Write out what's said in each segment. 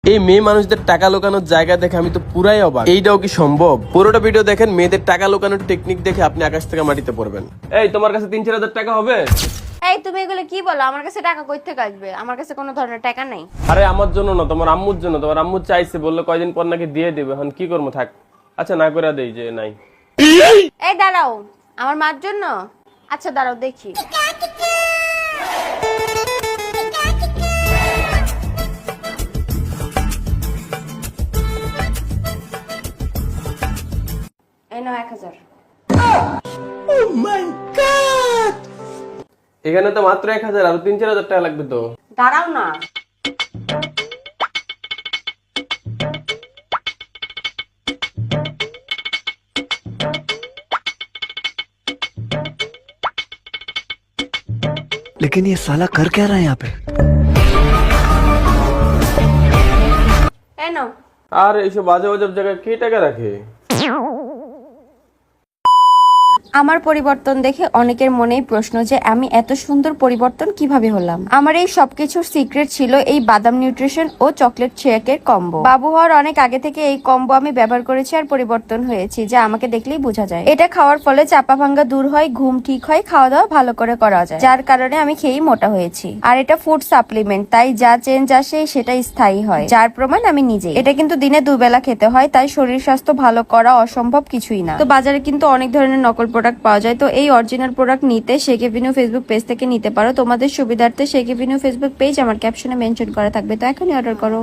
এই মেয়ে মানুষদের টাকা লুকানোর জায়গা দেখে আমি তো পুরাই অবাক। এইটাও কি সম্ভব? পুরোটা ভিডিও দেখেন, মেয়েদের টাকা লুকানোর টেকনিক দেখে আপনি আকাশ থেকে মাটিতে পড়বেন। এই তোমার কাছে 3-4 হাজার টাকা হবে? এই তুমি এগুলো কি বলো? আমার কাছে টাকা কই থেকে আসবে? আমার কাছে কোনো ধরনের টাকা নেই। আরে আমার জন্য না, তোমার আম্মুর জন্য। তোমার আম্মু চাইছে, বললো কয়দিন পর নাকি দিয়ে দিবে। এখন কি করবো, থাক। আচ্ছা না করে দেই যে নাই। এই দাঁড়াও, আমার মার জন্য? আচ্ছা দাঁড়াও দেখি। এই নাও 1000। এখানে তো মাত্র 1000, আর 3-4 হাজার টাকা লাগবে তো। দাঁড়াও না। लेकिन ये साला कर क्या रहा है यहाँ पे? এই নাও। আর এইসব বাজে বাজে জায়গায় কে টাকা রাখে? আমার পরিবর্তন দেখে অনেকের মনেই প্রশ্ন যে আমি এত সুন্দর পরিবর্তন কিভাবে হলাম। আমার এই সবকিছুর সিক্রেট ছিল এই বাদাম নিউট্রিশন ও চকলেট শেকের কম্বো। বাবু হওয়ার অনেক আগে থেকে এই কম্বো আমি ব্যবহার করেছি আর পরিবর্তন হয়েছি, যা আমাকে দেখলেই বোঝা যায়। এটা খাওয়ার ফলে চাপা ভাঙ্গা দূর হয়, ঘুম ঠিক হয়, খাওয়া দাওয়া ভালো করে করা যায়, যার কারণে আমি খেয়েই মোটা হয়েছি। আর এটা ফুড সাপ্লিমেন্ট, তাই যা চেঞ্জ আসে সেটা স্থায়ী হয়, যার প্রমাণ আমি নিজে। এটা কিন্তু দিনে 2 বেলা খেতে হয়, তাই শরীর স্বাস্থ্য ভালো করা অসম্ভব কিছুই না। তো বাজারে কিন্তু অনেক ধরনের নকল প্রোডাক্ট পাওয়া যায়, তো এই অরিজিনাল প্রোডাক্ট নিতে শেকেভিনিউ ফেসবুক পেজ থেকে নিতে পারো। তোমাদের সুবিধার্থে শেকেভিনিউ ফেসবুক পেজ আমার ক্যাপশনে মেনশন করা থাকবে, তো এখনই অর্ডার করো।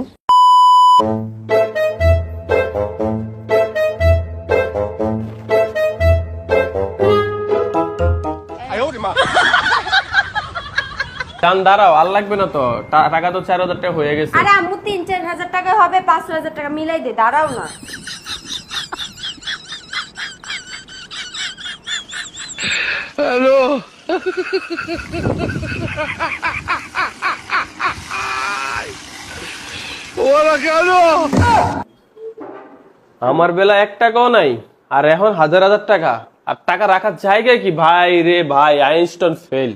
টান দাঁড়াও, আর লাগবে না তো। টাকা তো 4,000 টাকা হয়ে গেছে। আরে আম্মু 3-4 হাজার টাকা হবে, 5,000 টাকা মিলাই দে, দাঁড়াও না। আমার বেলা 1 টাকাও নাই, আর এখন হাজার হাজার টাকা। আর টাকা রাখার জায়গায় কি? ভাই রে ভাই, আইনস্টাইন ফেল।